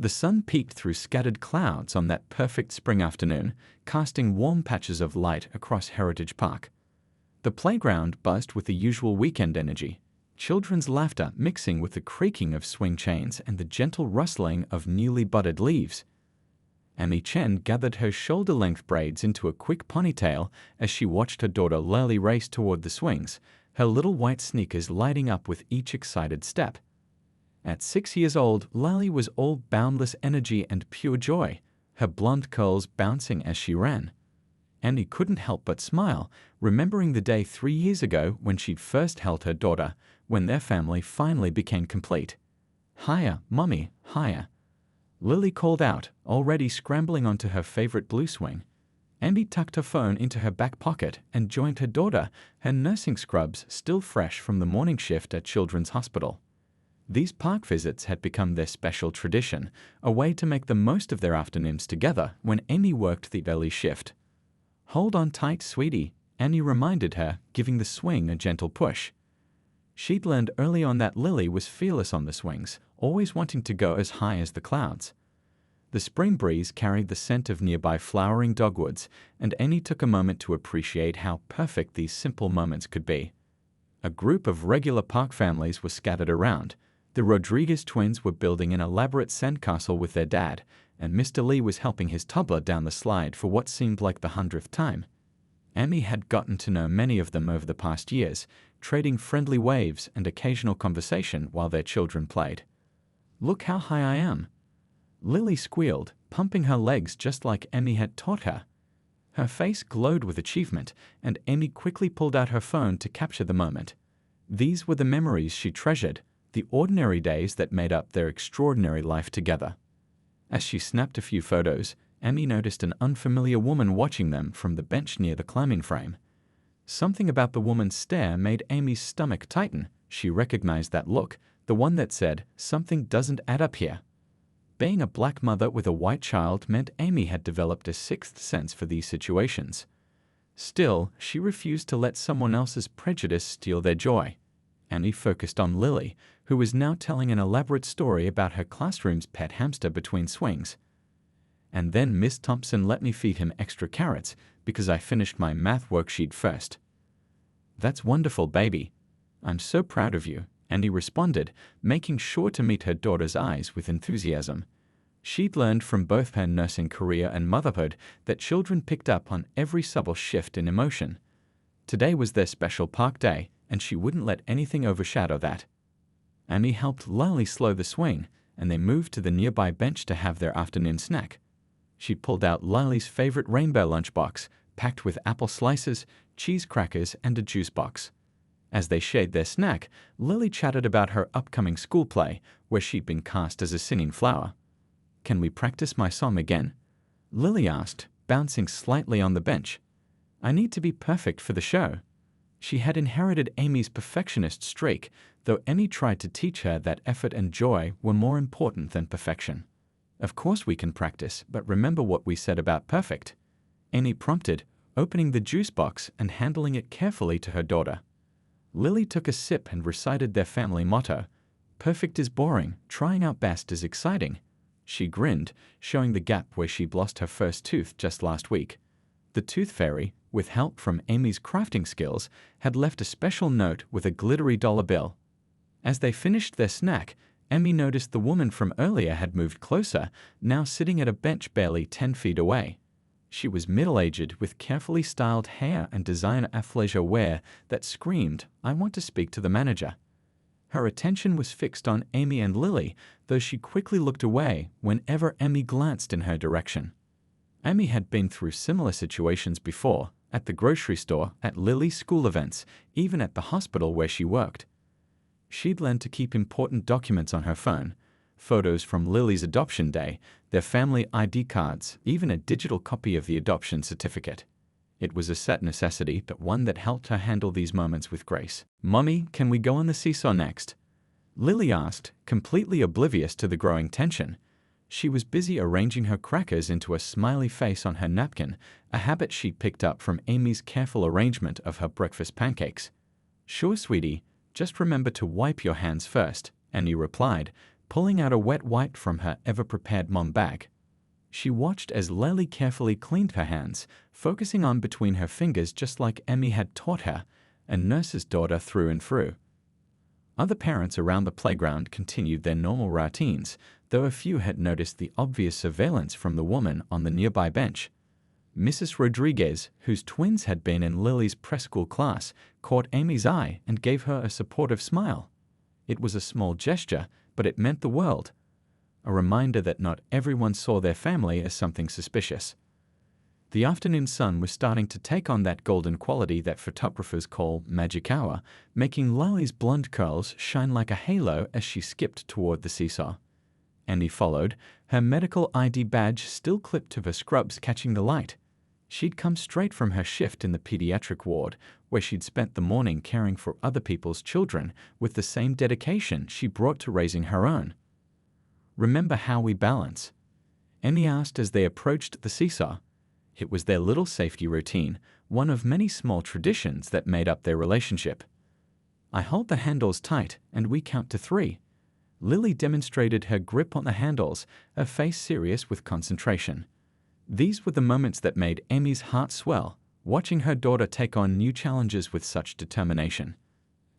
The sun peeked through scattered clouds on that perfect spring afternoon, casting warm patches of light across Heritage Park. The playground buzzed with the usual weekend energy, children's laughter mixing with the creaking of swing chains and the gentle rustling of newly budded leaves. Amy Chen gathered her shoulder-length braids into a quick ponytail as she watched her daughter Lily race toward the swings, her little white sneakers lighting up with each excited step. At 6 years old, Lily was all boundless energy and pure joy, her blonde curls bouncing as she ran. Amy couldn't help but smile, remembering the day 3 years ago when she'd first held her daughter, when their family finally became complete. "Higher, Mummy, higher." Lily called out, already scrambling onto her favorite blue swing. Amy tucked her phone into her back pocket and joined her daughter, her nursing scrubs still fresh from the morning shift at Children's Hospital. These park visits had become their special tradition, a way to make the most of their afternoons together when Amy worked the early shift. "Hold on tight, sweetie," Amy reminded her, giving the swing a gentle push. She'd learned early on that Lily was fearless on the swings, always wanting to go as high as the clouds. The spring breeze carried the scent of nearby flowering dogwoods, and Amy took a moment to appreciate how perfect these simple moments could be. A group of regular park families were scattered around. The Rodriguez twins were building an elaborate sandcastle with their dad, and Mr. Lee was helping his toddler down the slide for what seemed like the 100th time. Amy had gotten to know many of them over the past years, trading friendly waves and occasional conversation while their children played. "Look how high I am," Lily squealed, pumping her legs just like Amy had taught her. Her face glowed with achievement, and Amy quickly pulled out her phone to capture the moment. These were the memories she treasured, the ordinary days that made up their extraordinary life together. As she snapped a few photos, Amy noticed an unfamiliar woman watching them from the bench near the climbing frame. Something about the woman's stare made Amy's stomach tighten. She recognized that look, the one that said, "Something doesn't add up here." Being a black mother with a white child meant Amy had developed a sixth sense for these situations. Still, she refused to let someone else's prejudice steal their joy. Amy focused on Lily, who was now telling an elaborate story about her classroom's pet hamster between swings. "And then Miss Thompson let me feed him extra carrots because I finished my math worksheet first." "That's wonderful, baby. I'm so proud of you," Andy responded, making sure to meet her daughter's eyes with enthusiasm. She'd learned from both her nursing career and motherhood that children picked up on every subtle shift in emotion. Today was their special park day, and she wouldn't let anything overshadow that. Amy helped Lily slow the swing, and they moved to the nearby bench to have their afternoon snack. She pulled out Lily's favorite rainbow lunchbox, packed with apple slices, cheese crackers, and a juice box. As they shared their snack, Lily chatted about her upcoming school play, where she'd been cast as a singing flower. "Can we practice my song again?" Lily asked, bouncing slightly on the bench. "I need to be perfect for the show." She had inherited Amy's perfectionist streak, though Amy tried to teach her that effort and joy were more important than perfection. "Of course we can practice, but remember what we said about perfect," Amy prompted, opening the juice box and handling it carefully to her daughter. Lily took a sip and recited their family motto, "Perfect is boring, trying our best is exciting." She grinned, showing the gap where she'd lost her first tooth just last week. The tooth fairy, with help from Amy's crafting skills, had left a special note with a glittery dollar bill. As they finished their snack, Amy noticed the woman from earlier had moved closer, now sitting at a bench barely 10 feet away. She was middle-aged with carefully styled hair and designer athleisure wear that screamed, "I want to speak to the manager." Her attention was fixed on Amy and Lily, though she quickly looked away whenever Amy glanced in her direction. Amy had been through similar situations before, at the grocery store, at Lily's school events, even at the hospital where she worked. She'd learned to keep important documents on her phone, photos from Lily's adoption day, their family ID cards, even a digital copy of the adoption certificate. It was a set necessity, but one that helped her handle these moments with grace. "Mommy, can we go on the seesaw next?" Lily asked, completely oblivious to the growing tension. She was busy arranging her crackers into a smiley face on her napkin, a habit she'd picked up from Amy's careful arrangement of her breakfast pancakes. "Sure, sweetie, just remember to wipe your hands first," Annie replied, pulling out a wet wipe from her ever-prepared mom bag. She watched as Lily carefully cleaned her hands, focusing on between her fingers just like Emmy had taught her, a nurse's daughter through and through. Other parents around the playground continued their normal routines, though a few had noticed the obvious surveillance from the woman on the nearby bench. Mrs. Rodriguez, whose twins had been in Lily's preschool class, caught Amy's eye and gave her a supportive smile. It was a small gesture, but it meant the world. A reminder that not everyone saw their family as something suspicious. The afternoon sun was starting to take on that golden quality that photographers call magic hour, making Lily's blonde curls shine like a halo as she skipped toward the seesaw. Annie followed, her medical ID badge still clipped to her scrubs catching the light. She'd come straight from her shift in the pediatric ward, where she'd spent the morning caring for other people's children with the same dedication she brought to raising her own. "Remember how we balance?" Emmy asked as they approached the seesaw. It was their little safety routine, one of many small traditions that made up their relationship. "I hold the handles tight, and we count to 3. Lily demonstrated her grip on the handles, her face serious with concentration. These were the moments that made Emmy's heart swell, watching her daughter take on new challenges with such determination.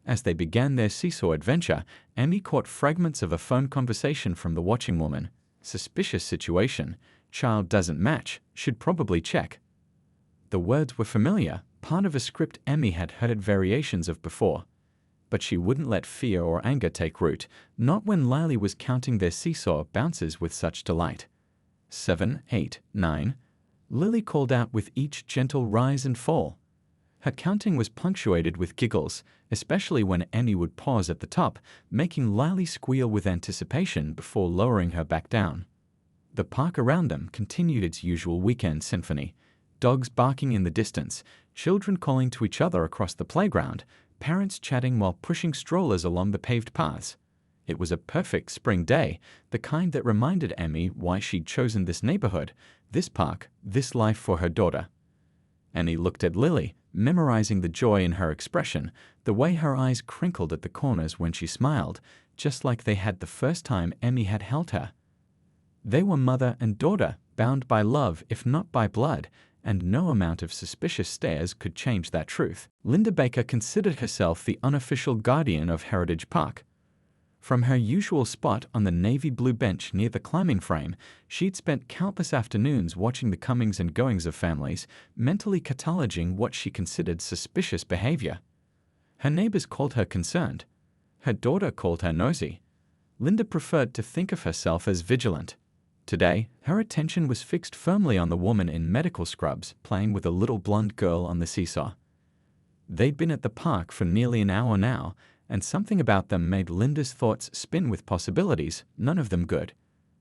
As they began their seesaw adventure, Emmy caught fragments of a phone conversation from the watching woman. "Suspicious situation. Child doesn't match. Should probably check." The words were familiar, part of a script Emmy had heard variations of before. But she wouldn't let fear or anger take root, not when Lily was counting their seesaw bounces with such delight. 7, 8, 9. Lily called out with each gentle rise and fall. Her counting was punctuated with giggles, especially when Emmy would pause at the top, making Lily squeal with anticipation before lowering her back down. The park around them continued its usual weekend symphony. Dogs barking in the distance, children calling to each other across the playground, parents chatting while pushing strollers along the paved paths. It was a perfect spring day, the kind that reminded Emmy why she'd chosen this neighborhood, this park, this life for her daughter. Annie looked at Lily, memorizing the joy in her expression, the way her eyes crinkled at the corners when she smiled, just like they had the first time Emmy had held her. They were mother and daughter, bound by love if not by blood, and no amount of suspicious stares could change that truth. Linda Baker considered herself the unofficial guardian of Heritage Park. From her usual spot on the navy blue bench near the climbing frame, she'd spent countless afternoons watching the comings and goings of families, mentally cataloging what she considered suspicious behavior. Her neighbors called her concerned. Her daughter called her nosy. Linda preferred to think of herself as vigilant. Today, her attention was fixed firmly on the woman in medical scrubs playing with a little blonde girl on the seesaw. They'd been at the park for nearly an hour now, and something about them made Linda's thoughts spin with possibilities, none of them good.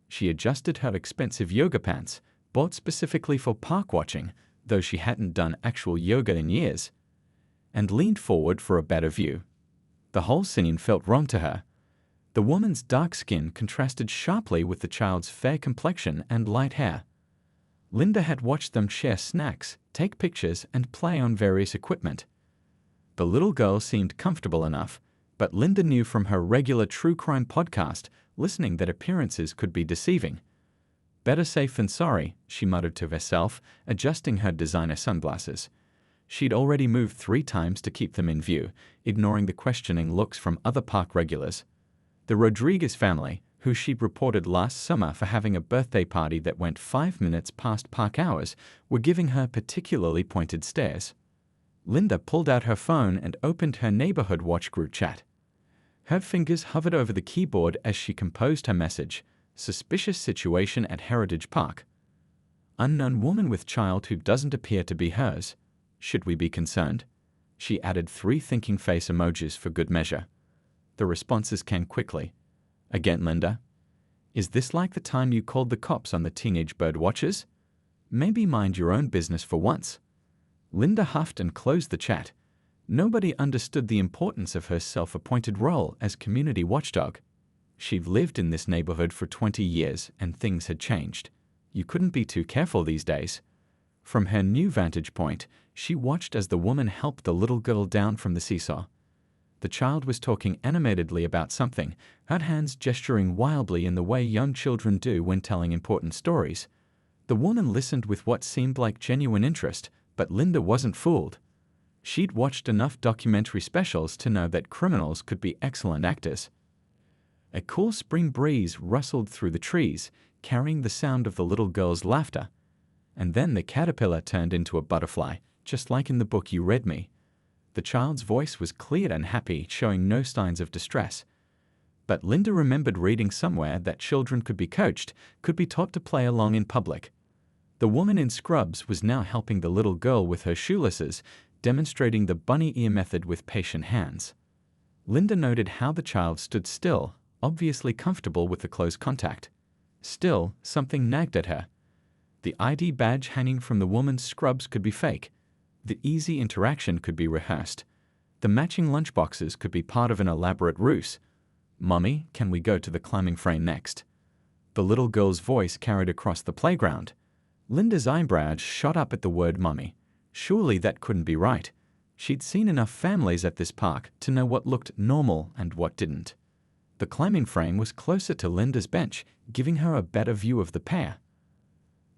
She adjusted her expensive yoga pants, bought specifically for park watching, though she hadn't done actual yoga in years, and leaned forward for a better view. The whole scene felt wrong to her. The woman's dark skin contrasted sharply with the child's fair complexion and light hair. Linda had watched them share snacks, take pictures, and play on various equipment. The little girl seemed comfortable enough, but Linda knew from her regular true crime podcast listening that appearances could be deceiving. "Better safe than sorry," she muttered to herself, adjusting her designer sunglasses. She'd already moved 3 times to keep them in view, ignoring the questioning looks from other park regulars. The Rodriguez family, who she'd reported last summer for having a birthday party that went 5 minutes past park hours, were giving her particularly pointed stares. Linda pulled out her phone and opened her neighborhood watch group chat. Her fingers hovered over the keyboard as she composed her message. "Suspicious situation at Heritage Park. Unknown woman with child who doesn't appear to be hers. Should we be concerned?" She added 3 thinking face emojis for good measure. The responses came quickly. "Again, Linda? Is this like the time you called the cops on the teenage bird watchers? Maybe mind your own business for once." Linda huffed and closed the chat. Nobody understood the importance of her self-appointed role as community watchdog. She'd lived in this neighborhood for 20 years, and things had changed. You couldn't be too careful these days. From her new vantage point, she watched as the woman helped the little girl down from the seesaw. The child was talking animatedly about something, her hands gesturing wildly in the way young children do when telling important stories. The woman listened with what seemed like genuine interest, but Linda wasn't fooled. She'd watched enough documentary specials to know that criminals could be excellent actors. A cool spring breeze rustled through the trees, carrying the sound of the little girl's laughter. And then the caterpillar turned into a butterfly, just like in the book you read me. The child's voice was clear and happy, showing no signs of distress. But Linda remembered reading somewhere that children could be coached, could be taught to play along in public. The woman in scrubs was now helping the little girl with her shoelaces, demonstrating the bunny ear method with patient hands. Linda noted how the child stood still, obviously comfortable with the close contact. Still, something nagged at her. The ID badge hanging from the woman's scrubs could be fake. The easy interaction could be rehearsed. The matching lunchboxes could be part of an elaborate ruse. "Mommy, can we go to the climbing frame next?" The little girl's voice carried across the playground. Linda's eyebrows shot up at the word mommy. Surely that couldn't be right. She'd seen enough families at this park to know what looked normal and what didn't. The climbing frame was closer to Linda's bench, giving her a better view of the pair.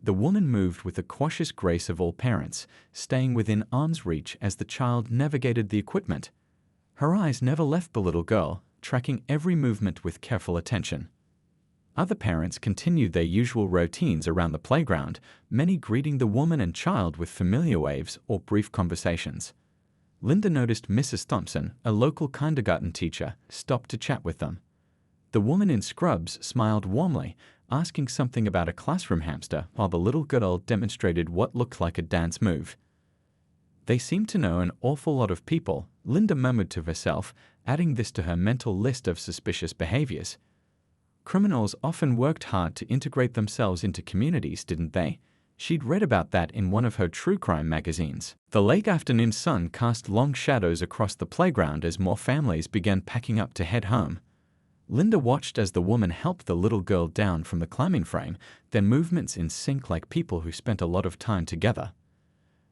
The woman moved with the cautious grace of all parents, staying within arm's reach as the child navigated the equipment. Her eyes never left the little girl, tracking every movement with careful attention. Other parents continued their usual routines around the playground, many greeting the woman and child with familiar waves or brief conversations. Linda noticed Mrs. Thompson, a local kindergarten teacher, stopped to chat with them. The woman in scrubs smiled warmly, asking something about a classroom hamster while the little girl demonstrated what looked like a dance move. "They seem to know an awful lot of people," Linda murmured to herself, adding this to her mental list of suspicious behaviors. Criminals often worked hard to integrate themselves into communities, didn't they? She'd read about that in one of her true crime magazines. The late afternoon sun cast long shadows across the playground as more families began packing up to head home. Linda watched as the woman helped the little girl down from the climbing frame, their movements in sync like people who spent a lot of time together.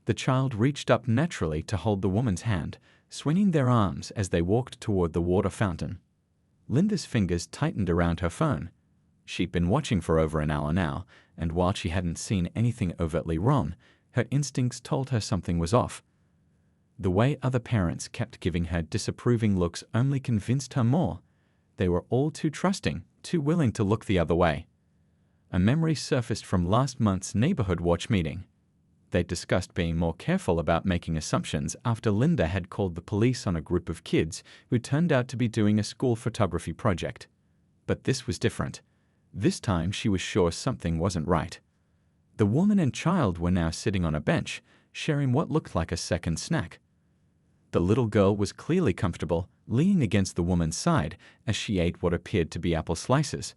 The child reached up naturally to hold the woman's hand, swinging their arms as they walked toward the water fountain. Linda's fingers tightened around her phone. She'd been watching for over an hour now, and while she hadn't seen anything overtly wrong, her instincts told her something was off. The way other parents kept giving her disapproving looks only convinced her more. They were all too trusting, too willing to look the other way. A memory surfaced from last month's neighborhood watch meeting. They discussed being more careful about making assumptions after Linda had called the police on a group of kids who turned out to be doing a school photography project. But this was different. This time she was sure something wasn't right. The woman and child were now sitting on a bench, sharing what looked like a second snack. The little girl was clearly comfortable, leaning against the woman's side as she ate what appeared to be apple slices.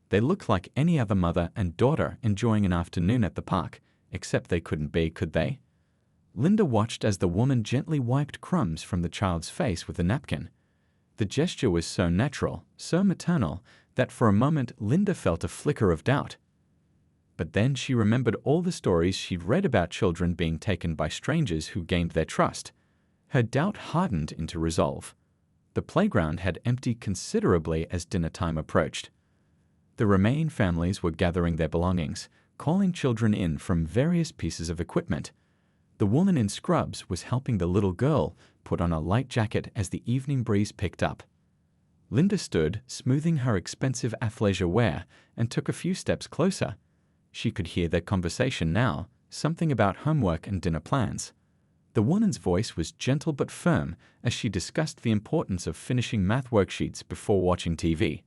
They looked like any other mother and daughter enjoying an afternoon at the park, except they couldn't be, could they? Linda watched as the woman gently wiped crumbs from the child's face with a napkin. The gesture was so natural, so maternal, that for a moment Linda felt a flicker of doubt. But then she remembered all the stories she'd read about children being taken by strangers who gained their trust. Her doubt hardened into resolve. The playground had emptied considerably as dinner time approached. The remaining families were gathering their belongings, calling children in from various pieces of equipment. The woman in scrubs was helping the little girl put on a light jacket as the evening breeze picked up. Linda stood, smoothing her expensive athleisure wear, and took a few steps closer. She could hear their conversation now, something about homework and dinner plans. The woman's voice was gentle but firm as she discussed the importance of finishing math worksheets before watching TV.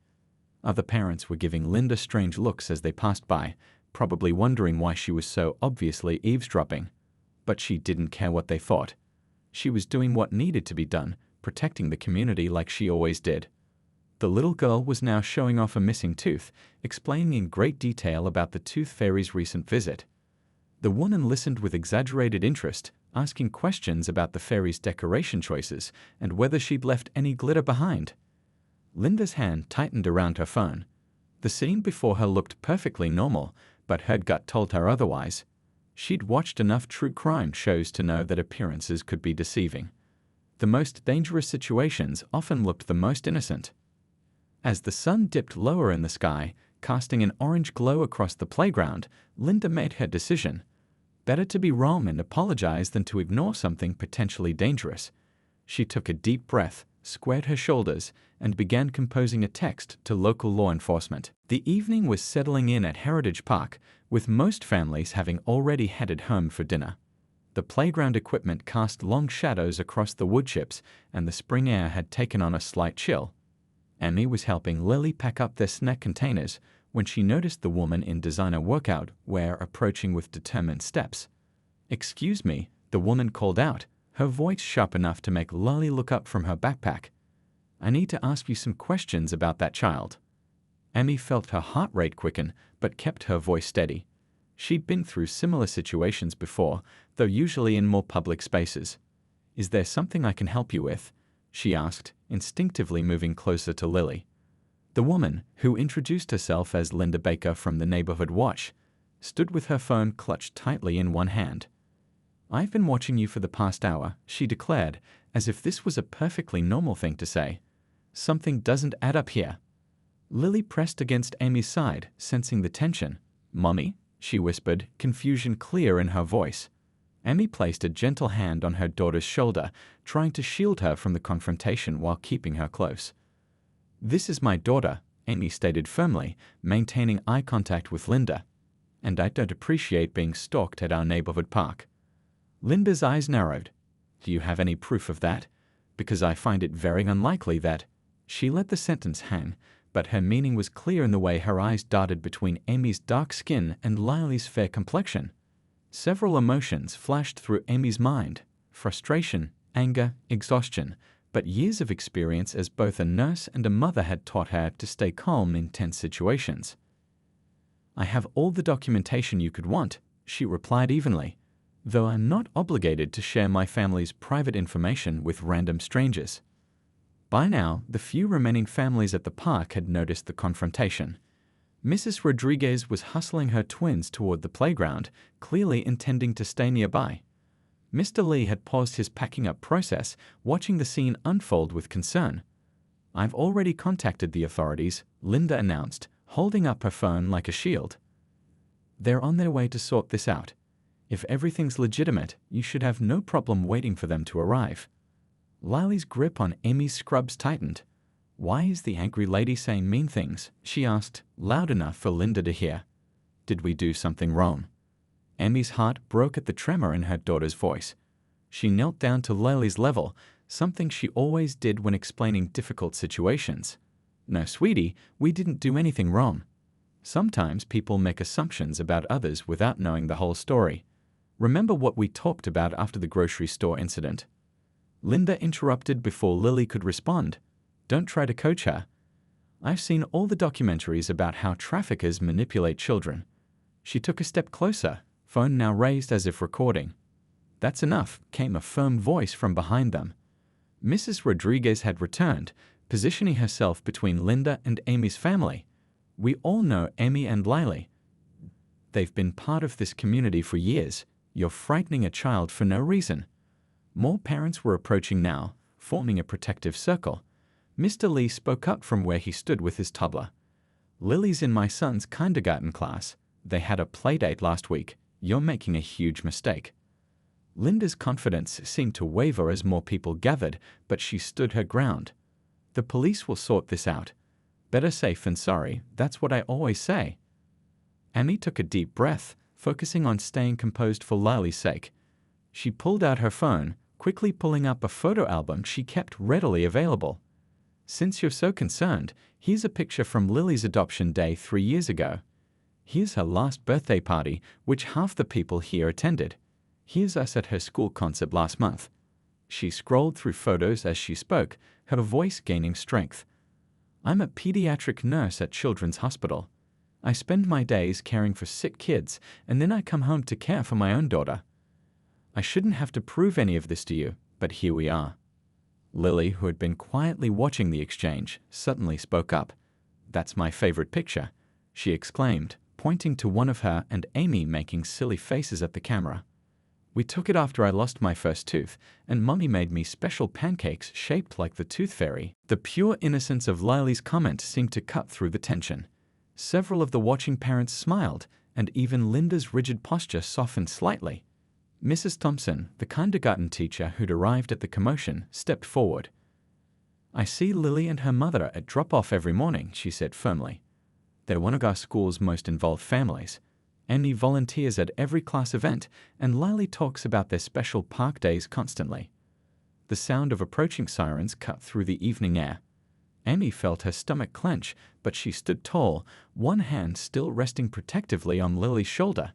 Other parents were giving Linda strange looks as they passed by, probably wondering why she was so obviously eavesdropping. But she didn't care what they thought. She was doing what needed to be done, protecting the community like she always did. The little girl was now showing off a missing tooth, explaining in great detail about the tooth fairy's recent visit. The woman listened with exaggerated interest, asking questions about the fairy's decoration choices and whether she'd left any glitter behind. Linda's hand tightened around her phone. The scene before her looked perfectly normal, but her gut told her otherwise. She'd watched enough true crime shows to know that appearances could be deceiving. The most dangerous situations often looked the most innocent. As the sun dipped lower in the sky, casting an orange glow across the playground, Linda made her decision. Better to be wrong and apologize than to ignore something potentially dangerous. She took a deep breath, squared her shoulders, and began composing a text to local law enforcement. The evening was settling in at Heritage Park, with most families having already headed home for dinner. The playground equipment cast long shadows across the wood chips, and the spring air had taken on a slight chill. Amy was helping Lily pack up their snack containers when she noticed the woman in designer workout wear approaching with determined steps. "Excuse me," the woman called out, her voice sharp enough to make Lily look up from her backpack. "I need to ask you some questions about that child." Amy felt her heart rate quicken, but kept her voice steady. She'd been through similar situations before, though usually in more public spaces. "Is there something I can help you with?" she asked, instinctively moving closer to Lily. The woman, who introduced herself as Linda Baker from the Neighborhood Watch, stood with her phone clutched tightly in one hand. "I've been watching you for the past hour," she declared, as if this was a perfectly normal thing to say. "Something doesn't add up here." Lily pressed against Amy's side, sensing the tension. "Mommy?" she whispered, confusion clear in her voice. Amy placed a gentle hand on her daughter's shoulder, trying to shield her from the confrontation while keeping her close. "This is my daughter," Amy stated firmly, maintaining eye contact with Linda. "And I don't appreciate being stalked at our neighborhood park." Linda's eyes narrowed. "Do you have any proof of that? Because I find it very unlikely that—" She let the sentence hang, but her meaning was clear in the way her eyes darted between Amy's dark skin and Lily's fair complexion. Several emotions flashed through Amy's mind: frustration, anger, exhaustion, but years of experience as both a nurse and a mother had taught her to stay calm in tense situations. "I have all the documentation you could want," she replied evenly, "though I'm not obligated to share my family's private information with random strangers." By now, the few remaining families at the park had noticed the confrontation. Mrs. Rodriguez was hustling her twins toward the playground, clearly intending to stay nearby. Mr. Lee had paused his packing up process, watching the scene unfold with concern. "I've already contacted the authorities," Linda announced, holding up her phone like a shield. "They're on their way to sort this out. If everything's legitimate, you should have no problem waiting for them to arrive." Lily's grip on Amy's scrubs tightened. "Why is the angry lady saying mean things?" she asked, loud enough for Linda to hear. "Did we do something wrong?" Amy's heart broke at the tremor in her daughter's voice. She knelt down to Lily's level, something she always did when explaining difficult situations. "No, sweetie, we didn't do anything wrong." Sometimes people make assumptions about others without knowing the whole story. "Remember what we talked about after the grocery store incident?" Linda interrupted before Lily could respond. "Don't try to coach her. I've seen all the documentaries about how traffickers manipulate children." She took a step closer, phone now raised as if recording. "That's enough," came a firm voice from behind them. Mrs. Rodriguez had returned, positioning herself between Linda and Amy's family. "We all know Amy and Lily. They've been part of this community for years. You're frightening a child for no reason." More parents were approaching now, forming a protective circle. Mr. Lee spoke up from where he stood with his toddler. "Lily's in my son's kindergarten class. They had a playdate last week. You're making a huge mistake." Linda's confidence seemed to waver as more people gathered, but she stood her ground. "The police will sort this out. Better safe than sorry, that's what I always say." Amy took a deep breath, focusing on staying composed for Lily's sake. She pulled out her phone, quickly pulling up a photo album she kept readily available. "Since you're so concerned, here's a picture from Lily's adoption day 3 years ago. Here's her last birthday party, which half the people here attended. Here's us at her school concert last month." She scrolled through photos as she spoke, her voice gaining strength. "I'm a pediatric nurse at Children's Hospital. I spend my days caring for sick kids, and then I come home to care for my own daughter. I shouldn't have to prove any of this to you, but here we are." Lily, who had been quietly watching the exchange, suddenly spoke up. "That's my favorite picture," she exclaimed, pointing to one of her and Amy making silly faces at the camera. We took it after I lost my first tooth, and Mummy made me special pancakes shaped like the tooth fairy. The pure innocence of Lily's comment seemed to cut through the tension. Several of the watching parents smiled, and even Linda's rigid posture softened slightly. Mrs. Thompson, the kindergarten teacher who'd arrived at the commotion, stepped forward. "I see Lily and her mother at drop-off every morning," she said firmly. "They're one of our school's most involved families. Amy volunteers at every class event, and Lily talks about their special park days constantly." The sound of approaching sirens cut through the evening air. Amy felt her stomach clench, but she stood tall, one hand still resting protectively on Lily's shoulder.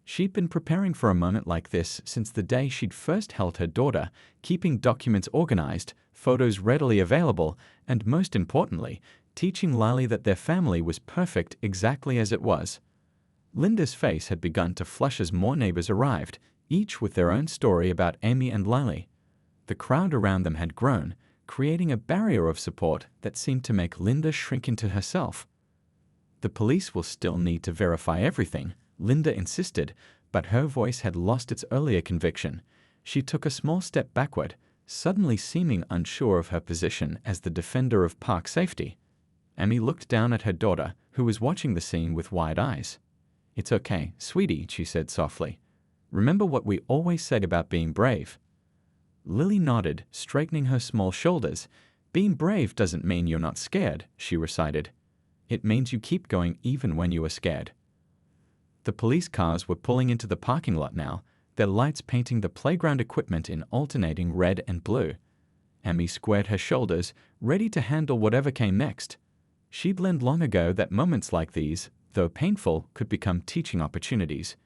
She'd been preparing for a moment like this since the day she'd first held her daughter, keeping documents organized, photos readily available, and most importantly, teaching Lily that their family was perfect exactly as it was. Linda's face had begun to flush as more neighbors arrived, each with their own story about Amy and Lily. The crowd around them had grown, creating a barrier of support that seemed to make Linda shrink into herself. "The police will still need to verify everything," Linda insisted, but her voice had lost its earlier conviction. She took a small step backward, suddenly seeming unsure of her position as the defender of park safety. Amy looked down at her daughter, who was watching the scene with wide eyes. "It's okay, sweetie," she said softly. "Remember what we always said about being brave." Lily nodded, straightening her small shoulders. "Being brave doesn't mean you're not scared," she recited. "It means you keep going even when you are scared." The police cars were pulling into the parking lot now, their lights painting the playground equipment in alternating red and blue. Amy squared her shoulders, ready to handle whatever came next. She'd learned long ago that moments like these, though painful, could become teaching opportunities.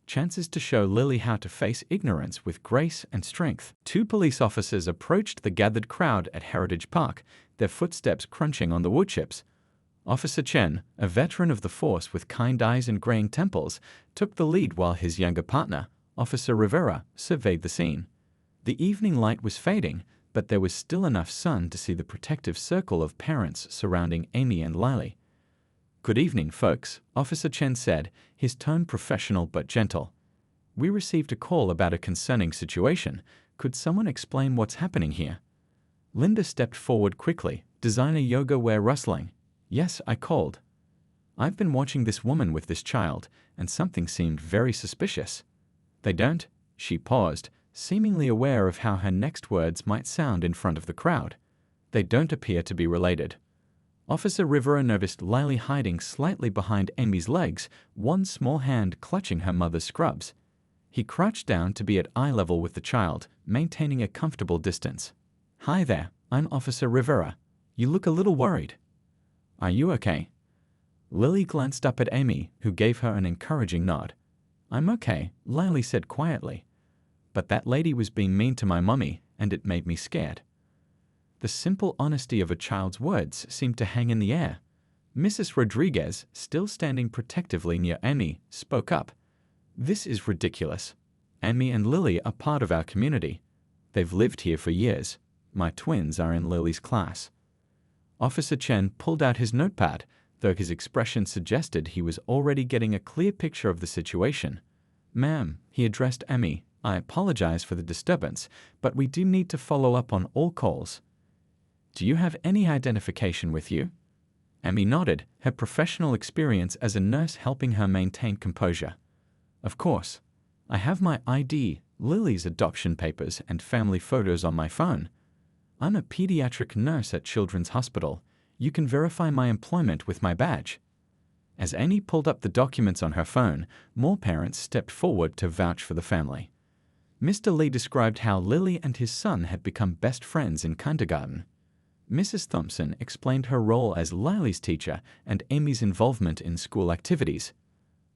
Chances to show Lily how to face ignorance with grace and strength. 2 police officers approached the gathered crowd at Heritage Park, their footsteps crunching on the wood chips. Officer Chen, a veteran of the force with kind eyes and graying temples, took the lead while his younger partner, Officer Rivera, surveyed the scene. The evening light was fading, but there was still enough sun to see the protective circle of parents surrounding Amy and Lily. "Good evening, folks," Officer Chen said, his tone professional but gentle. "We received a call about a concerning situation. Could someone explain what's happening here?" Linda stepped forward quickly, designer yoga wear rustling. "Yes, I called. I've been watching this woman with this child, and something seemed very suspicious." "They don't?" She paused, seemingly aware of how her next words might sound in front of the crowd. "They don't appear to be related." Officer Rivera noticed Lily hiding slightly behind Amy's legs, one small hand clutching her mother's scrubs. He crouched down to be at eye level with the child, maintaining a comfortable distance. "Hi there, I'm Officer Rivera. You look a little worried. Are you okay?" Lily glanced up at Amy, who gave her an encouraging nod. "I'm okay," Lily said quietly. "But that lady was being mean to my mummy, and it made me scared." The simple honesty of a child's words seemed to hang in the air. Mrs. Rodriguez, still standing protectively near Amy, spoke up. "This is ridiculous. Amy and Lily are part of our community. They've lived here for years. My twins are in Lily's class." Officer Chen pulled out his notepad, though his expression suggested he was already getting a clear picture of the situation. "Ma'am," he addressed Amy, "I apologize for the disturbance, but we do need to follow up on all calls. Do you have any identification with you?" Amy nodded, her professional experience as a nurse helping her maintain composure. "Of course. I have my ID, Lily's adoption papers, and family photos on my phone. I'm a pediatric nurse at Children's Hospital. You can verify my employment with my badge." As Amy pulled up the documents on her phone, more parents stepped forward to vouch for the family. Mr. Lee described how Lily and his son had become best friends in kindergarten. Mrs. Thompson explained her role as Lily's teacher and Amy's involvement in school activities.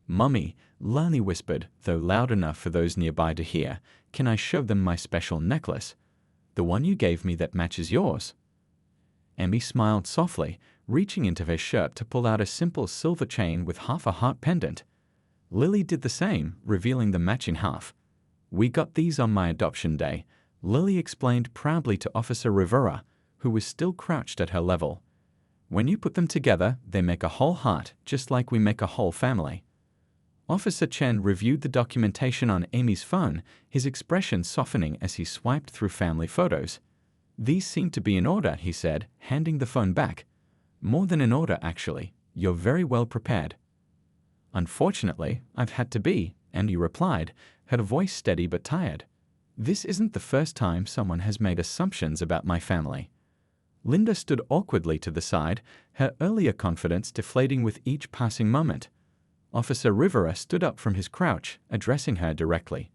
"Mummy," Lily whispered, though loud enough for those nearby to hear, "can I show them my special necklace? The one you gave me that matches yours." Amy smiled softly, reaching into her shirt to pull out a simple silver chain with half a heart pendant. Lily did the same, revealing the matching half. "We got these on my adoption day," Lily explained proudly to Officer Rivera, who was still crouched at her level. "When you put them together, they make a whole heart, just like we make a whole family." Officer Chen reviewed the documentation on Amy's phone, his expression softening as he swiped through family photos. These seem to be in order, he said, handing the phone back. More than in order, actually. You're very well prepared. Unfortunately, I've had to be, Andy replied, her voice steady but tired. This isn't the first time someone has made assumptions about my family. Linda stood awkwardly to the side, her earlier confidence deflating with each passing moment. Officer Rivera stood up from his crouch, addressing her directly.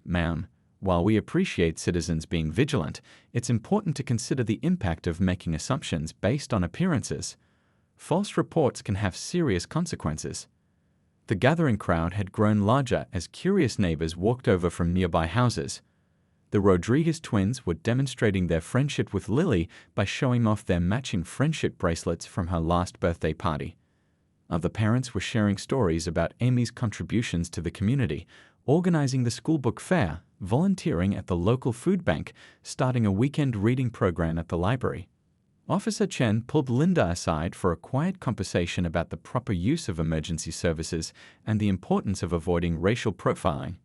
Ma'am, while we appreciate citizens being vigilant, it's important to consider the impact of making assumptions based on appearances. False reports can have serious consequences. The gathering crowd had grown larger as curious neighbors walked over from nearby houses. The Rodriguez twins were demonstrating their friendship with Lily by showing off their matching friendship bracelets from her last birthday party. Other parents were sharing stories about Amy's contributions to the community, organizing the school book fair, volunteering at the local food bank, starting a weekend reading program at the library. Officer Chen pulled Linda aside for a quiet conversation about the proper use of emergency services and the importance of avoiding racial profiling.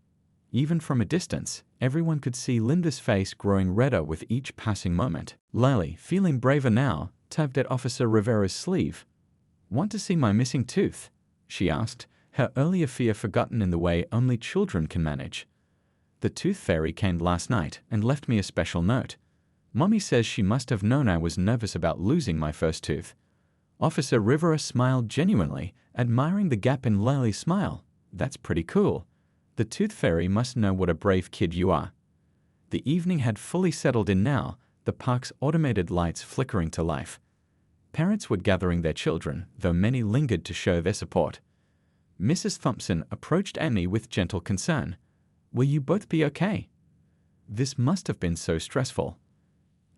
Even from a distance, everyone could see Linda's face growing redder with each passing moment. Lily, feeling braver now, tugged at Officer Rivera's sleeve. Want to see my missing tooth? She asked, her earlier fear forgotten in the way only children can manage. The tooth fairy came last night and left me a special note. Mommy says she must have known I was nervous about losing my first tooth. Officer Rivera smiled genuinely, admiring the gap in Lily's smile. That's pretty cool. The tooth fairy must know what a brave kid you are. The evening had fully settled in now, the park's automated lights flickering to life. Parents were gathering their children, though many lingered to show their support. Mrs. Thompson approached Amy with gentle concern. Will you both be okay? This must have been so stressful.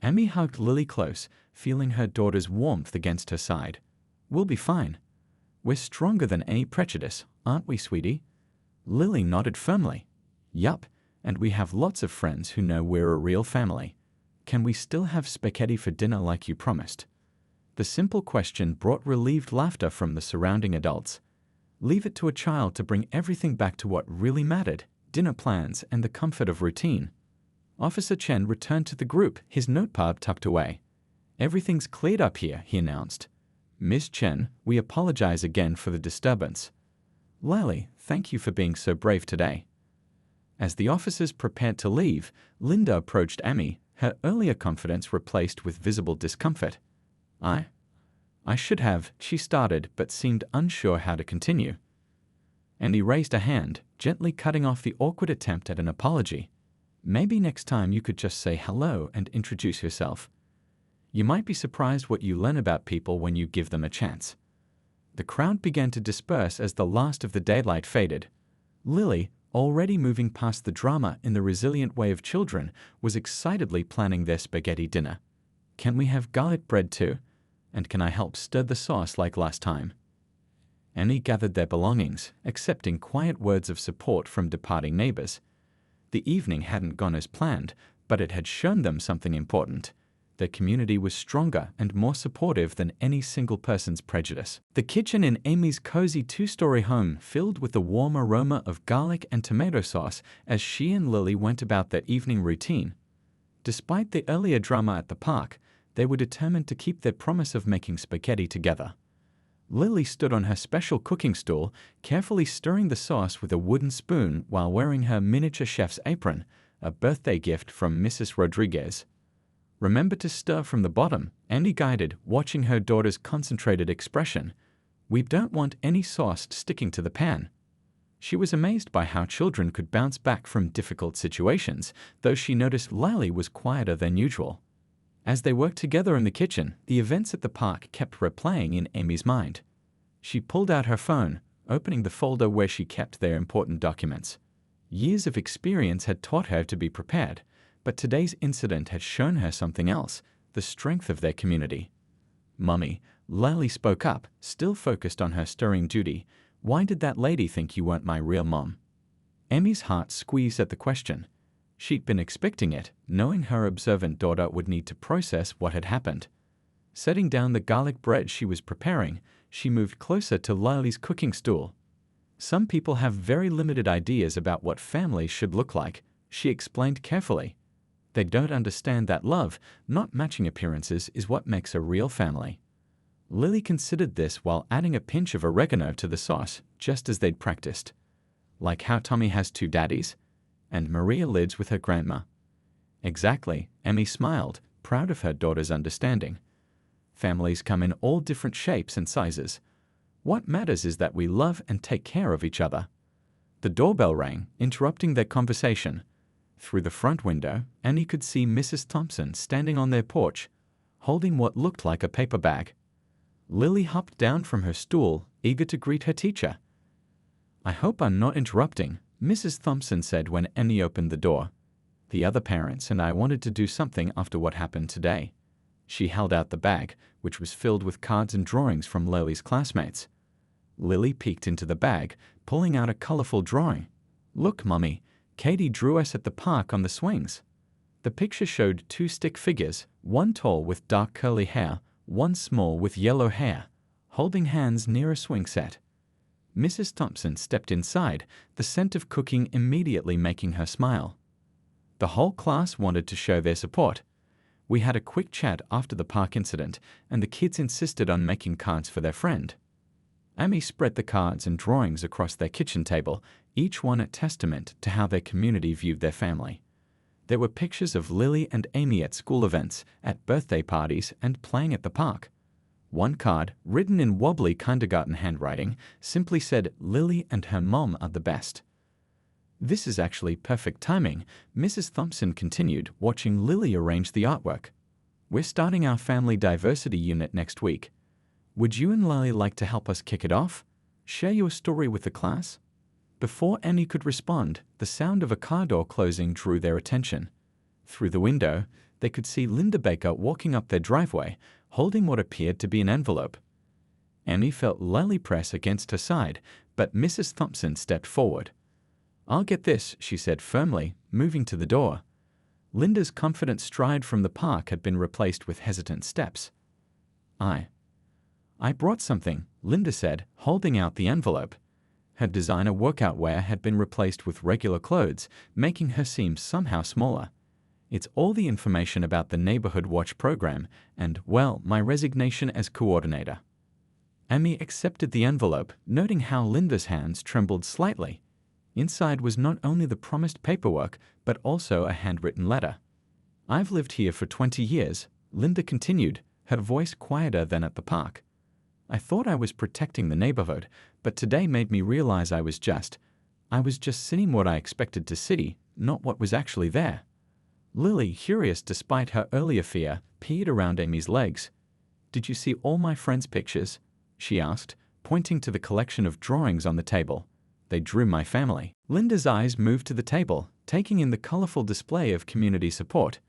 Amy hugged Lily close, feeling her daughter's warmth against her side. We'll be fine. We're stronger than any prejudice, aren't we, sweetie? Lily nodded firmly. Yup, and we have lots of friends who know we're a real family. Can we still have spaghetti for dinner like you promised? The simple question brought relieved laughter from the surrounding adults. Leave it to a child to bring everything back to what really mattered, dinner plans and the comfort of routine. Officer Chen returned to the group, his notepad tucked away. Everything's cleared up here, he announced. Ms. Chen, we apologize again for the disturbance. Lily, thank you for being so brave today. As the officers prepared to leave, Linda approached Amy, her earlier confidence replaced with visible discomfort. I should have, she started, but seemed unsure how to continue. Andy raised a hand, gently cutting off the awkward attempt at an apology. Maybe next time you could just say hello and introduce yourself. You might be surprised what you learn about people when you give them a chance. The crowd began to disperse as the last of the daylight faded. Lily, already moving past the drama in the resilient way of children, was excitedly planning their spaghetti dinner. Can we have garlic bread too? And can I help stir the sauce like last time? Annie gathered their belongings, accepting quiet words of support from departing neighbors. The evening hadn't gone as planned, but it had shown them something important. Their community was stronger and more supportive than any single person's prejudice. The kitchen in Amy's cozy two-story home filled with the warm aroma of garlic and tomato sauce as she and Lily went about their evening routine. Despite the earlier drama at the park, they were determined to keep their promise of making spaghetti together. Lily stood on her special cooking stool, carefully stirring the sauce with a wooden spoon while wearing her miniature chef's apron, a birthday gift from Mrs. Rodriguez. Remember to stir from the bottom, Andy guided, watching her daughter's concentrated expression. We don't want any sauce sticking to the pan. She was amazed by how children could bounce back from difficult situations, though she noticed Lily was quieter than usual. As they worked together in the kitchen, the events at the park kept replaying in Amy's mind. She pulled out her phone, opening the folder where she kept their important documents. Years of experience had taught her to be prepared, but today's incident had shown her something else, the strength of their community. Mummy, Lily spoke up, still focused on her stirring duty. Why did that lady think you weren't my real mom? Amy's heart squeezed at the question. She'd been expecting it, knowing her observant daughter would need to process what had happened. Setting down the garlic bread she was preparing, she moved closer to Lily's cooking stool. Some people have very limited ideas about what families should look like, she explained carefully. They don't understand that love, not matching appearances, is what makes a real family. Lily considered this while adding a pinch of oregano to the sauce, just as they'd practiced. Like how Tommy has two daddies, and Maria lives with her grandma. Exactly, Emmy smiled, proud of her daughter's understanding. Families come in all different shapes and sizes. What matters is that we love and take care of each other. The doorbell rang, interrupting their conversation. Through the front window, Annie could see Mrs. Thompson standing on their porch, holding what looked like a paper bag. Lily hopped down from her stool, eager to greet her teacher. "I hope I'm not interrupting," Mrs. Thompson said when Annie opened the door. "The other parents and I wanted to do something after what happened today." She held out the bag, which was filled with cards and drawings from Lily's classmates. Lily peeked into the bag, pulling out a colorful drawing. "Look, Mummy, Katie drew us at the park on the swings." The picture showed two stick figures, one tall with dark curly hair, one small with yellow hair, holding hands near a swing set. Mrs. Thompson stepped inside, the scent of cooking immediately making her smile. The whole class wanted to show their support. We had a quick chat after the park incident, and the kids insisted on making cards for their friend. Amy spread the cards and drawings across their kitchen table, each one a testament to how their community viewed their family. There were pictures of Lily and Amy at school events, at birthday parties, and playing at the park. One card, written in wobbly kindergarten handwriting, simply said, "Lily and her mom are the best." "This is actually perfect timing," Mrs. Thompson continued, watching Lily arrange the artwork. "We're starting our family diversity unit next week. Would you and Lily like to help us kick it off? Share your story with the class?" Before Annie could respond, the sound of a car door closing drew their attention. Through the window, they could see Linda Baker walking up their driveway, holding what appeared to be an envelope. Annie felt Lily press against her side, but Mrs. Thompson stepped forward. "I'll get this," she said firmly, moving to the door. Linda's confident stride from the park had been replaced with hesitant steps. I brought something," Linda said, holding out the envelope. Her designer workout wear had been replaced with regular clothes, making her seem somehow smaller. "It's all the information about the Neighborhood Watch program and, well, my resignation as coordinator." Amy accepted the envelope, noting how Linda's hands trembled slightly. Inside was not only the promised paperwork, but also a handwritten letter. "I've lived here for 20 years, Linda continued, her voice quieter than at the park. "I thought I was protecting the neighborhood, but today made me realize I was just seeing what I expected to see, not what was actually there." Lily, curious despite her earlier fear, peered around Amy's legs. "Did you see all my friends' pictures?" she asked, pointing to the collection of drawings on the table. "They drew my family." Linda's eyes moved to the table, taking in the colorful display of community support.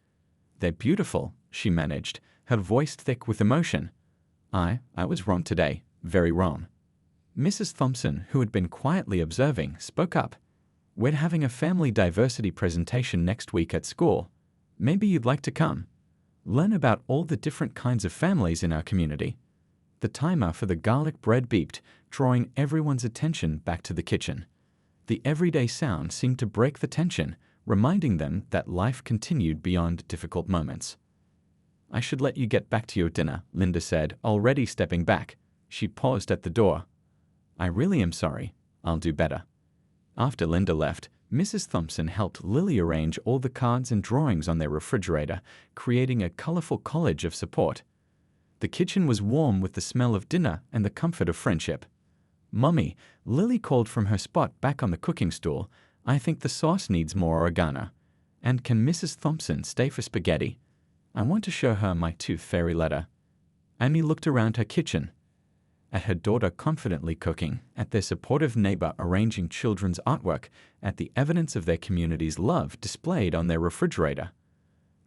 "They're beautiful," she managed, her voice thick with emotion. I was wrong today, very wrong." Mrs. Thompson, who had been quietly observing, spoke up. "We're having a family diversity presentation next week at school. Maybe you'd like to come. Learn about all the different kinds of families in our community." The timer for the garlic bread beeped, drawing everyone's attention back to the kitchen. The everyday sound seemed to break the tension, reminding them that life continued beyond difficult moments. "I should let you get back to your dinner," Linda said, already stepping back. She paused at the door. "I really am sorry. I'll do better." After Linda left, Mrs. Thompson helped Lily arrange all the cards and drawings on their refrigerator, creating a colorful collage of support. The kitchen was warm with the smell of dinner and the comfort of friendship. "Mummy," Lily called from her spot back on the cooking stool, "I think the sauce needs more oregano. And can Mrs. Thompson stay for spaghetti? I want to show her my tooth fairy letter." Amy looked around her kitchen, at her daughter confidently cooking, at their supportive neighbor arranging children's artwork, at the evidence of their community's love displayed on their refrigerator.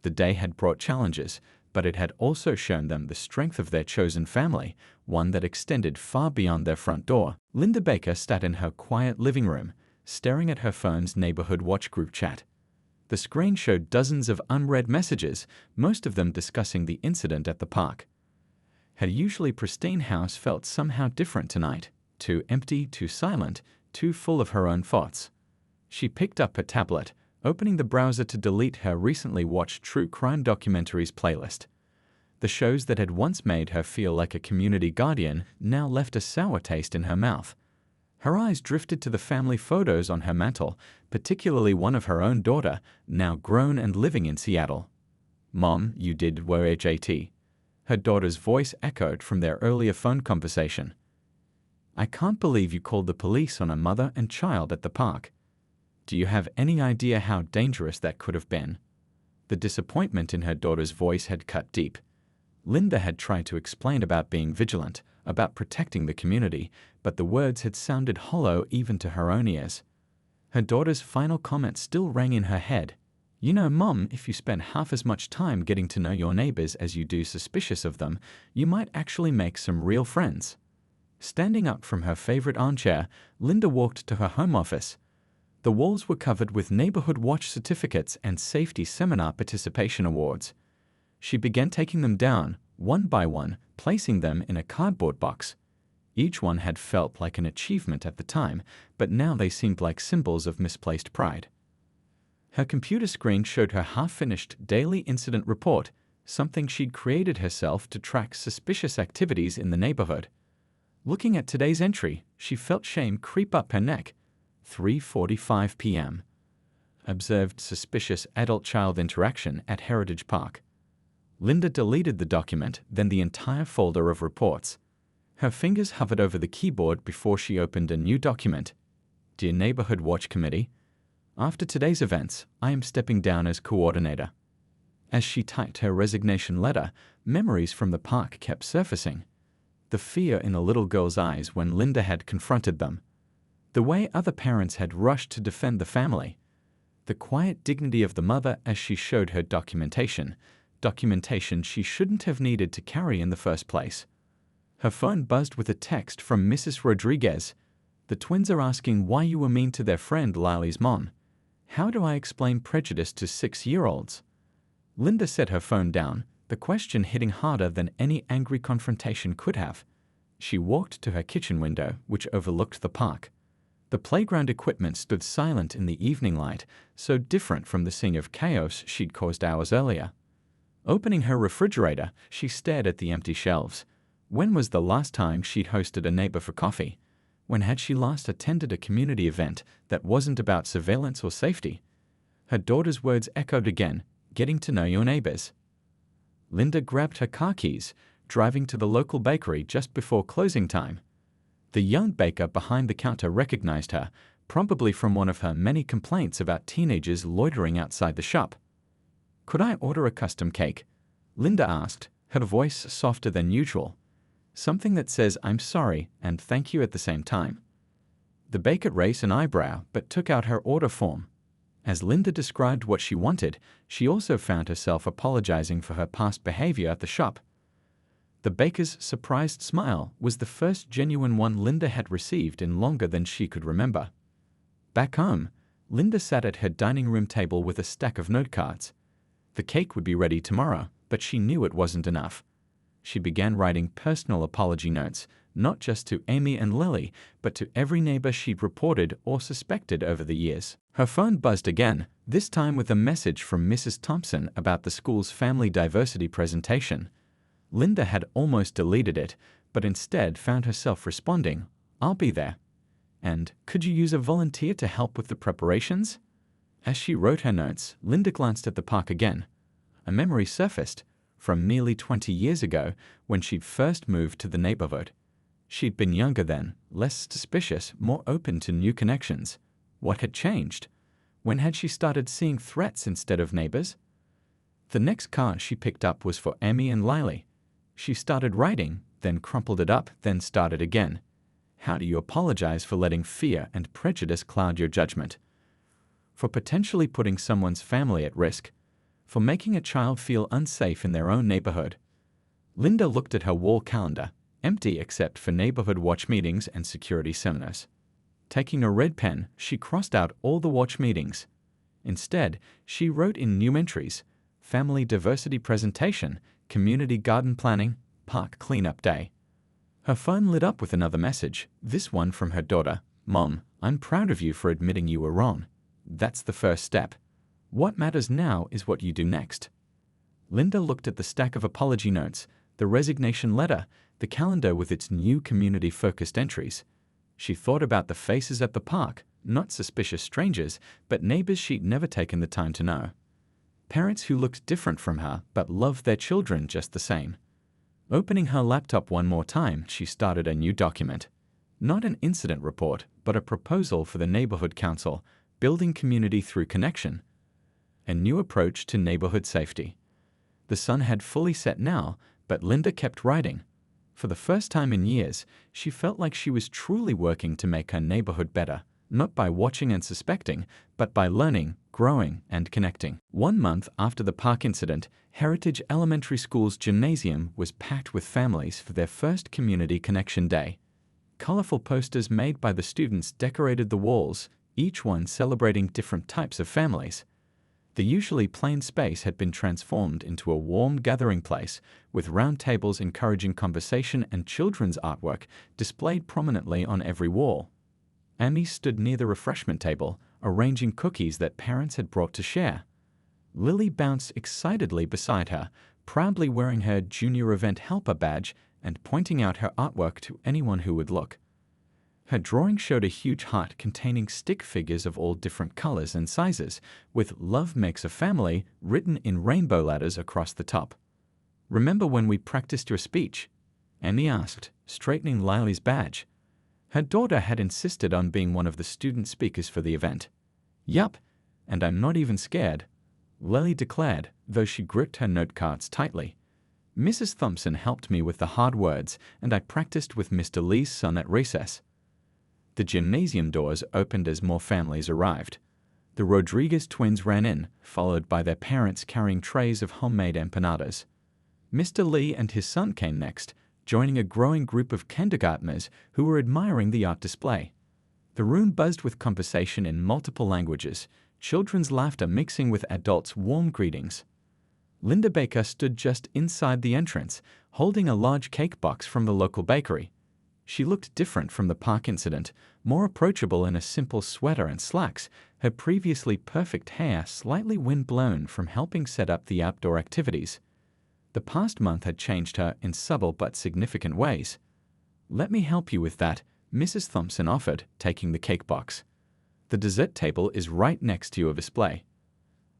The day had brought challenges, but it had also shown them the strength of their chosen family, one that extended far beyond their front door. Linda Baker sat in her quiet living room, staring at her phone's Neighborhood Watch group chat. The screen showed dozens of unread messages, most of them discussing the incident at the park. Her usually pristine house felt somehow different tonight, too empty, too silent, too full of her own thoughts. She picked up her tablet, opening the browser to delete her recently watched true crime documentaries playlist. The shows that had once made her feel like a community guardian now left a sour taste in her mouth. Her eyes drifted to the family photos on her mantle, particularly one of her own daughter, now grown and living in Seattle. "Mom, you did WHAT?" Her daughter's voice echoed from their earlier phone conversation. "I can't believe you called the police on a mother and child at the park. Do you have any idea how dangerous that could have been?" The disappointment in her daughter's voice had cut deep. Linda had tried to explain about being vigilant, about protecting the community, but the words had sounded hollow even to her own ears. Her daughter's final comment still rang in her head. "You know, Mom, if you spend half as much time getting to know your neighbors as you do suspicious of them, you might actually make some real friends." Standing up from her favorite armchair, Linda walked to her home office. The walls were covered with Neighborhood Watch certificates and safety seminar participation awards. She began taking them down, one by one, placing them in a cardboard box. Each one had felt like an achievement at the time, but now they seemed like symbols of misplaced pride. Her computer screen showed her half-finished daily incident report, something she'd created herself to track suspicious activities in the neighborhood. Looking at today's entry, she felt shame creep up her neck. 3:45 p.m. Observed suspicious adult-child interaction at Heritage Park. Linda deleted the document, then the entire folder of reports. Her fingers hovered over the keyboard before she opened a new document. "Dear Neighborhood Watch Committee, after today's events, I am stepping down as coordinator." As she typed her resignation letter, memories from the park kept surfacing. The fear in a little girl's eyes when Linda had confronted them. The way other parents had rushed to defend the family. The quiet dignity of the mother as she showed her documentation she shouldn't have needed to carry in the first place. Her phone buzzed with a text from Mrs. Rodriguez. "The twins are asking why you were mean to their friend Lily's mom. How do I explain prejudice to 6-year-olds?" Linda set her phone down, the question hitting harder than any angry confrontation could have. She walked to her kitchen window, which overlooked the park. The playground equipment stood silent in the evening light, so different from the scene of chaos she'd caused hours earlier. Opening her refrigerator, she stared at the empty shelves. When was the last time she'd hosted a neighbor for coffee? When had she last attended a community event that wasn't about surveillance or safety? Her daughter's words echoed again, "Getting to know your neighbors." Linda grabbed her car keys, driving to the local bakery just before closing time. The young baker behind the counter recognized her, probably from one of her many complaints about teenagers loitering outside the shop. "Could I order a custom cake?" Linda asked, her voice softer than usual. "Something that says I'm sorry and thank you at the same time." The baker raised an eyebrow but took out her order form. As Linda described what she wanted, she also found herself apologizing for her past behavior at the shop. The baker's surprised smile was the first genuine one Linda had received in longer than she could remember. Back home, Linda sat at her dining room table with a stack of note cards. The cake would be ready tomorrow, but she knew it wasn't enough. She began writing personal apology notes, not just to Amy and Lily, but to every neighbor she'd reported or suspected over the years. Her phone buzzed again, this time with a message from Mrs. Thompson about the school's family diversity presentation. Linda had almost deleted it, but instead found herself responding, "I'll be there." And, "Could you use a volunteer to help with the preparations?" As she wrote her notes, Linda glanced at the park again. A memory surfaced, from nearly 20 years ago when she'd first moved to the neighborhood. She'd been younger then, less suspicious, more open to new connections. What had changed? When had she started seeing threats instead of neighbors? The next card she picked up was for Amy and Lily. She started writing, then crumpled it up, then started again. How do you apologize for letting fear and prejudice cloud your judgment? For potentially putting someone's family at risk? For making a child feel unsafe in their own neighborhood? Linda looked at her wall calendar, empty except for neighborhood watch meetings and security seminars. Taking a red pen, she crossed out all the watch meetings. Instead, she wrote in new entries: family diversity presentation, community garden planning, park cleanup day. Her phone lit up with another message, this one from her daughter. "Mom, I'm proud of you for admitting you were wrong. That's the first step. What matters now is what you do next." Linda looked at the stack of apology notes, the resignation letter, the calendar with its new community-focused entries. She thought about the faces at the park, not suspicious strangers, but neighbors she'd never taken the time to know. Parents who looked different from her but loved their children just the same. Opening her laptop one more time, she started a new document. Not an incident report, but a proposal for the neighborhood council, building community through connection. A new approach to neighborhood safety. The sun had fully set now, but Linda kept writing. For the first time in years, she felt like she was truly working to make her neighborhood better, not by watching and suspecting, but by learning, growing, and connecting. 1 month after the park incident, Heritage Elementary School's gymnasium was packed with families for their first Community Connection Day. Colorful posters made by the students decorated the walls, each one celebrating different types of families. The usually plain space had been transformed into a warm gathering place, with round tables encouraging conversation and children's artwork displayed prominently on every wall. Amy stood near the refreshment table, arranging cookies that parents had brought to share. Lily bounced excitedly beside her, proudly wearing her Junior Event Helper badge and pointing out her artwork to anyone who would look. Her drawing showed a huge heart containing stick figures of all different colors and sizes, with "Love Makes a Family" written in rainbow letters across the top. "Remember when we practiced your speech?" Amy asked, straightening Lily's badge. Her daughter had insisted on being one of the student speakers for the event. "Yup, and I'm not even scared," Lily declared, though she gripped her note cards tightly. "Mrs. Thompson helped me with the hard words, and I practiced with Mr. Lee's son at recess." The gymnasium doors opened as more families arrived. The Rodriguez twins ran in, followed by their parents carrying trays of homemade empanadas. Mr. Lee and his son came next, joining a growing group of kindergartners who were admiring the art display. The room buzzed with conversation in multiple languages, children's laughter mixing with adults' warm greetings. Linda Baker stood just inside the entrance, holding a large cake box from the local bakery. She looked different from the park incident, more approachable in a simple sweater and slacks, her previously perfect hair slightly wind-blown from helping set up the outdoor activities. The past month had changed her in subtle but significant ways. "Let me help you with that," Mrs. Thompson offered, taking the cake box. "The dessert table is right next to your display."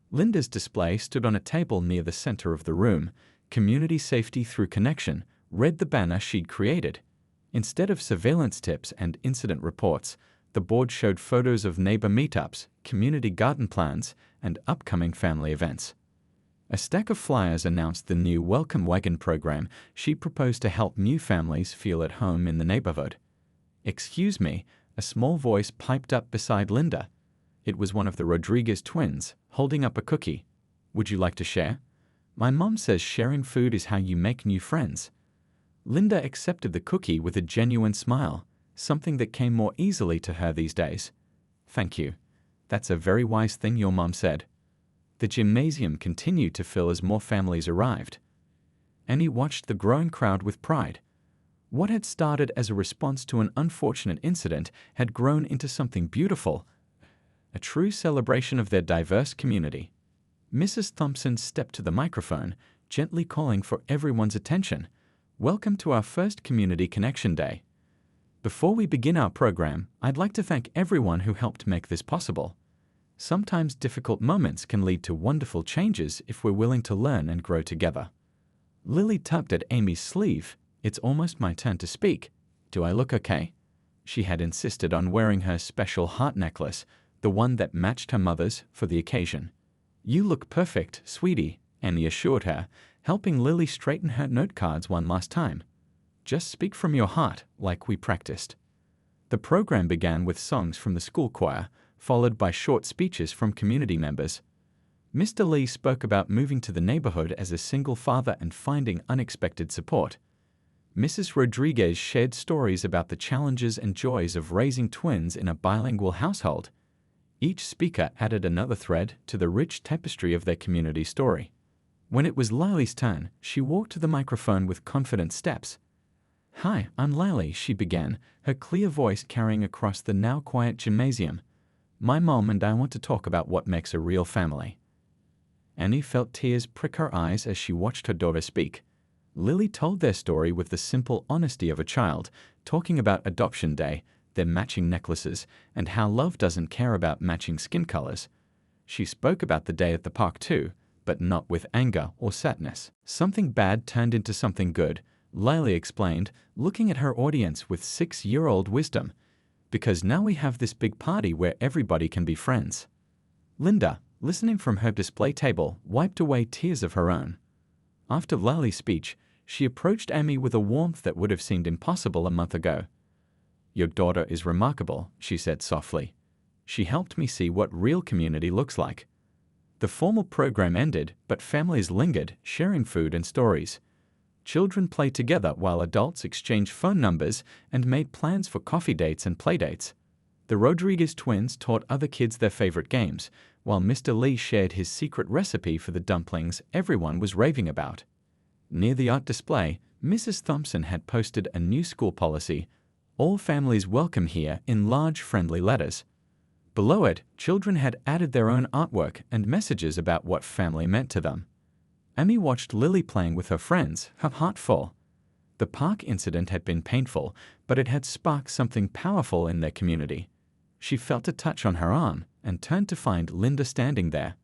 Linda's display stood on a table near the center of the room. "Community Safety Through Connection" read the banner she'd created. Instead of surveillance tips and incident reports, the board showed photos of neighbor meetups, community garden plans, and upcoming family events. A stack of flyers announced the new Welcome Wagon program she proposed to help new families feel at home in the neighborhood. "Excuse me," a small voice piped up beside Linda. It was one of the Rodriguez twins, holding up a cookie. "Would you like to share? My mom says sharing food is how you make new friends." Linda accepted the cookie with a genuine smile, something that came more easily to her these days. "Thank you. That's a very wise thing your mom said." The gymnasium continued to fill as more families arrived. Annie watched the growing crowd with pride. What had started as a response to an unfortunate incident had grown into something beautiful, a true celebration of their diverse community. Mrs. Thompson stepped to the microphone, gently calling for everyone's attention. "Welcome to our first Community Connection Day. Before we begin our program, I'd like to thank everyone who helped make this possible. Sometimes difficult moments can lead to wonderful changes if we're willing to learn and grow together." Lily tugged at Amy's sleeve. "It's almost my turn to speak. Do I look okay?" She had insisted on wearing her special heart necklace, the one that matched her mother's, for the occasion. "You look perfect, sweetie," Annie assured her, helping Lily straighten her note cards one last time. "Just speak from your heart, like we practiced." The program began with songs from the school choir, followed by short speeches from community members. Mr. Lee spoke about moving to the neighborhood as a single father and finding unexpected support. Mrs. Rodriguez shared stories about the challenges and joys of raising twins in a bilingual household. Each speaker added another thread to the rich tapestry of their community story. When it was Lily's turn, she walked to the microphone with confident steps. Hi, I'm Lily, she began, her clear voice carrying across the now quiet gymnasium. My mom and I want to talk about what makes a real family. Annie felt tears prick her eyes as she watched her daughter speak. Lily told their story with the simple honesty of a child, talking about adoption day, their matching necklaces, and how love doesn't care about matching skin colors. She spoke about the day at the park too, but not with anger or sadness. Something bad turned into something good, Lily explained, looking at her audience with 6-year-old wisdom. Because now we have this big party where everybody can be friends. Linda, listening from her display table, wiped away tears of her own. After Lily's speech, she approached Amy with a warmth that would have seemed impossible a month ago. Your daughter is remarkable, she said softly. She helped me see what real community looks like. The formal program ended, but families lingered, sharing food and stories. Children played together while adults exchanged phone numbers and made plans for coffee dates and playdates. The Rodriguez twins taught other kids their favorite games, while Mr. Lee shared his secret recipe for the dumplings everyone was raving about. Near the art display, Mrs. Thompson had posted a new school policy, all families welcome here, in large friendly letters. Below it, children had added their own artwork and messages about what family meant to them. Amy watched Lily playing with her friends, her heart full. The park incident had been painful, but it had sparked something powerful in their community. She felt a touch on her arm and turned to find Linda standing there.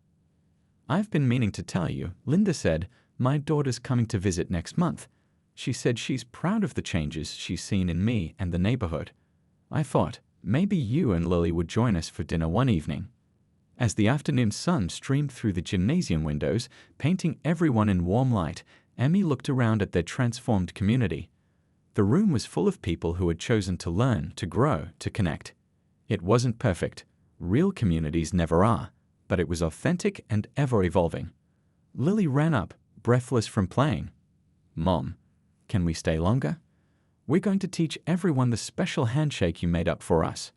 I've been meaning to tell you, Linda said, my daughter's coming to visit next month. She said she's proud of the changes she's seen in me and the neighborhood. I thought, maybe you and Lily would join us for dinner one evening. As the afternoon sun streamed through the gymnasium windows, painting everyone in warm light, Amy looked around at their transformed community. The room was full of people who had chosen to learn, to grow, to connect. It wasn't perfect. Real communities never are, but it was authentic and ever-evolving. Lily ran up, breathless from playing. Mom, can we stay longer? We're going to teach everyone the special handshake you made up for us.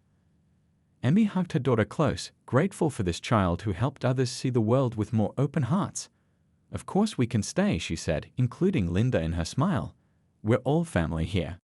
Amy hugged her daughter close, grateful for this child who helped others see the world with more open hearts. Of course we can stay, she said, including Linda in her smile. We're all family here.